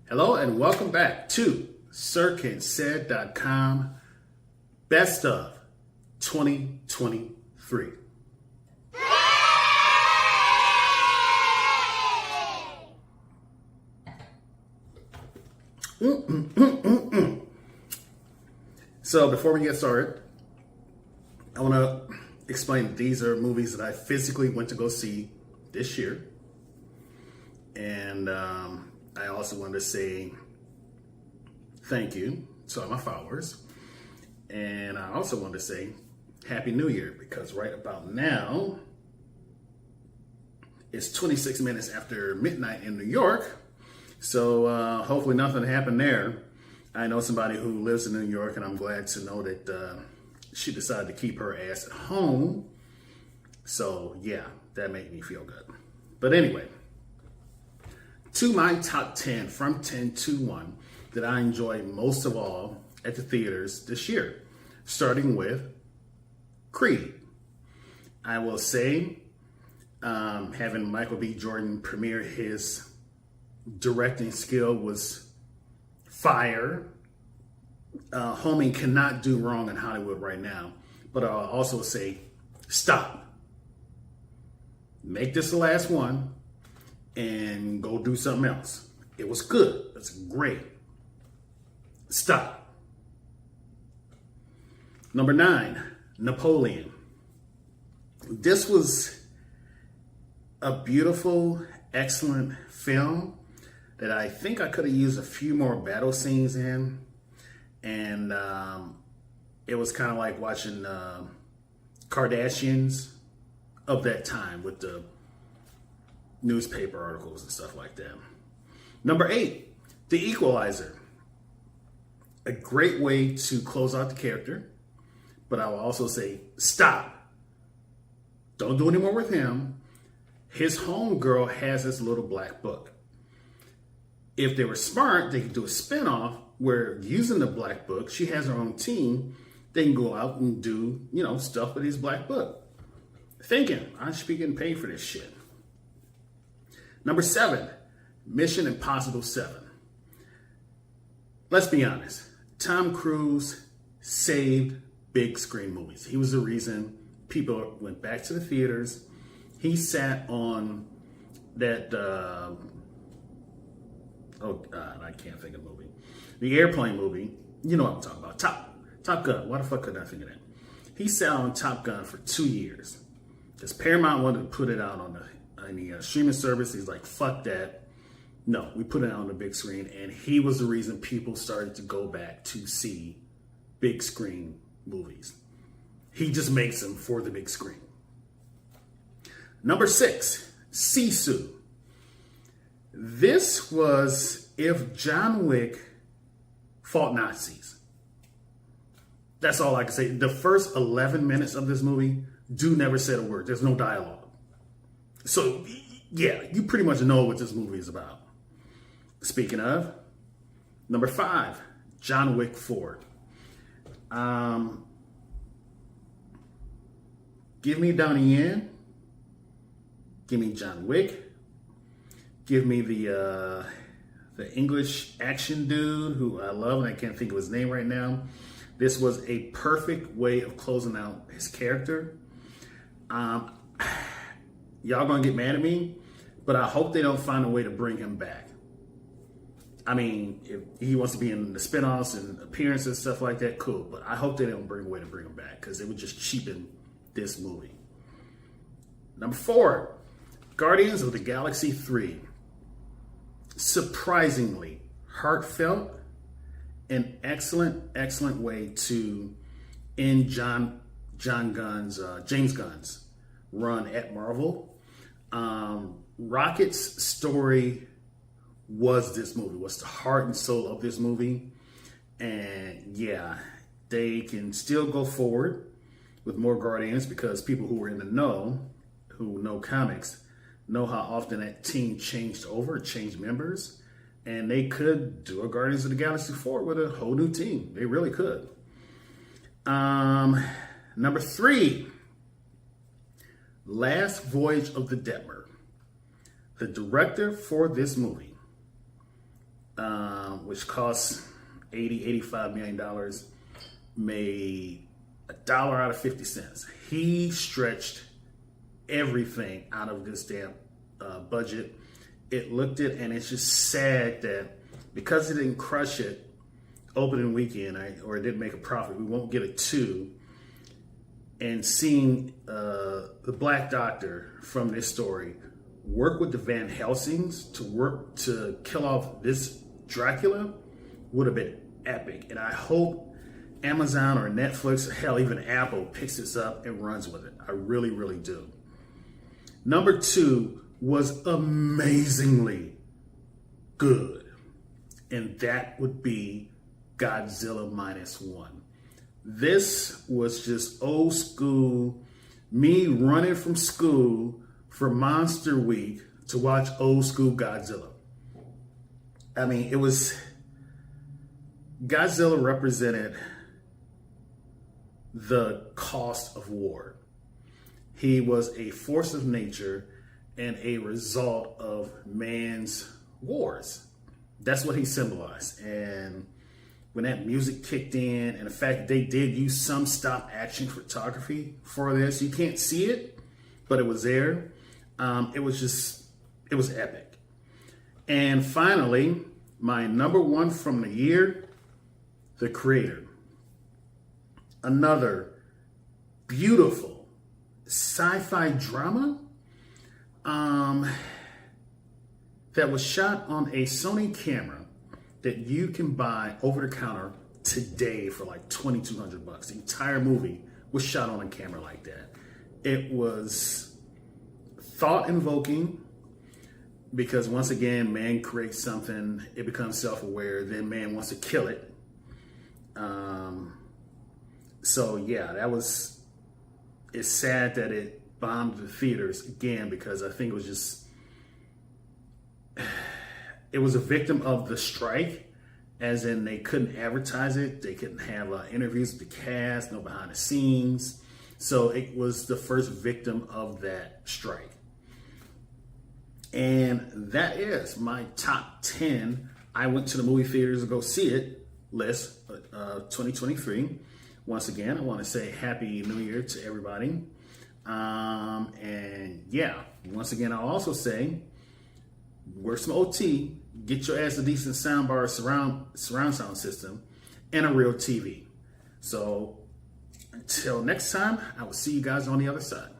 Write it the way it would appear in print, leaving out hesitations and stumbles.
Hello and welcome back to SirKentSaid.com Best of 2023. So before we get started, I want to explain that these are movies that I physically went to go see this year. And I also want to say thank you to all my followers. And I also want to say Happy New Year, because right about now, it's 26 minutes after midnight in New York. So hopefully nothing happened there. I know somebody who lives in New York, and I'm glad to know that she decided to keep her ass at home. So yeah, that made me feel good. But anyway, to my top 10 from 10 to 1 that I enjoyed most of all at the theaters this year, starting with Creed. I will say, having Michael B. Jordan premiere his directing skill was fire. Homie cannot do wrong in Hollywood right now. But I'll also say, stop. Make this the last one and go do something else. It was good. It's great. Stop. Number 9, Napoleon. This was a beautiful, excellent film that I think I could have used a few more battle scenes in. And it was kind of like watching Kardashians of that time with the newspaper articles and stuff like that. Number 8, The Equalizer. A great way to close out the character, but I will also say, stop. Don't do any more with him. His homegirl has this little black book. If they were smart, they could do a spinoff where, using the black book, she has her own team. They can go out and do, stuff with his black book. Thinking, I should be getting paid for this shit. Number 7, Mission Impossible 7. Let's be honest. Tom Cruise saved big screen movies. He was the reason people went back to the theaters. He sat on that, I can't think of the movie. The airplane movie. You know what I'm talking about. Top Gun. Why the fuck couldn't I think of that? He sat on Top Gun for 2 years. Because Paramount wanted to put it out on the streaming service. He's like, fuck that. No, we put it out on the big screen. And he was the reason people started to go back to see big screen movies. He just makes them for the big screen. Number 6, Sisu. This was if John Wick fought Nazis. That's all I can say. The first 11 minutes of this movie, dude never said a word. There's no dialogue. So, yeah, you pretty much know what this movie is about. Speaking of, number 5, John Wick 4. Give me Donnie Yen. Give me John Wick. Give me the English action dude who I love, and I can't think of his name right now. This was a perfect way of closing out his character. Y'all gonna get mad at me, but I hope they don't find a way to bring him back. I mean, if he wants to be in the spinoffs and appearances and stuff like that, cool. But I hope they don't bring a way to bring him back, because it would just cheapen this movie. Number 4, Guardians of the Galaxy 3. Surprisingly heartfelt, an excellent way to end James Gunn's run at Marvel. Rocket's story was this movie, was the heart and soul of this movie. And yeah, they can still go forward with more Guardians, because people who are in the know, who know comics, know how often that team changed members. And they could do a Guardians of the Galaxy 4 with a whole new team. They really could. Number 3, Last Voyage of the Detmer. The director for this movie which costs $85 million, made $1 out of 50 cents. He stretched everything out of this damn budget. It looked it, and it's just sad that because it didn't crush it opening weekend, or it didn't make a profit, we won't get a 2. And seeing the Black Doctor from this story work with the Van Helsings to kill off this Dracula would have been epic. And I hope Amazon or Netflix, or hell, even Apple picks this up and runs with it. I really, really do. Number 2 was amazingly good, and that would be Godzilla -1. This was just old school, me running from school for Monster Week to watch old school Godzilla. I mean, Godzilla represented the cost of war. He was a force of nature and a result of man's wars. That's what he symbolized. And when that music kicked in, and the fact that they did use some stop action photography for this, you can't see it, but it was there. It was epic. And finally, my number 1 from the year, The Creator. Another beautiful sci-fi drama that was shot on a Sony camera that you can buy over the counter today for like $2,200. The entire movie was shot on a camera like that. It was thought-invoking because once again, man creates something, it becomes self-aware, then man wants to kill it. So yeah, it's sad that it bombed the theaters again, because I think it was a victim of the strike, as in they couldn't advertise it. They couldn't have interviews with the cast, no behind the scenes. So it was the first victim of that strike. And that is my top 10 I went to the movie theaters to go see it list 2023. Once again, I want to say Happy New Year to everybody. And yeah, once again, I'll also say, work some OT, get your ass a decent soundbar, surround sound system, and a real TV. So until next time, I will see you guys on the other side.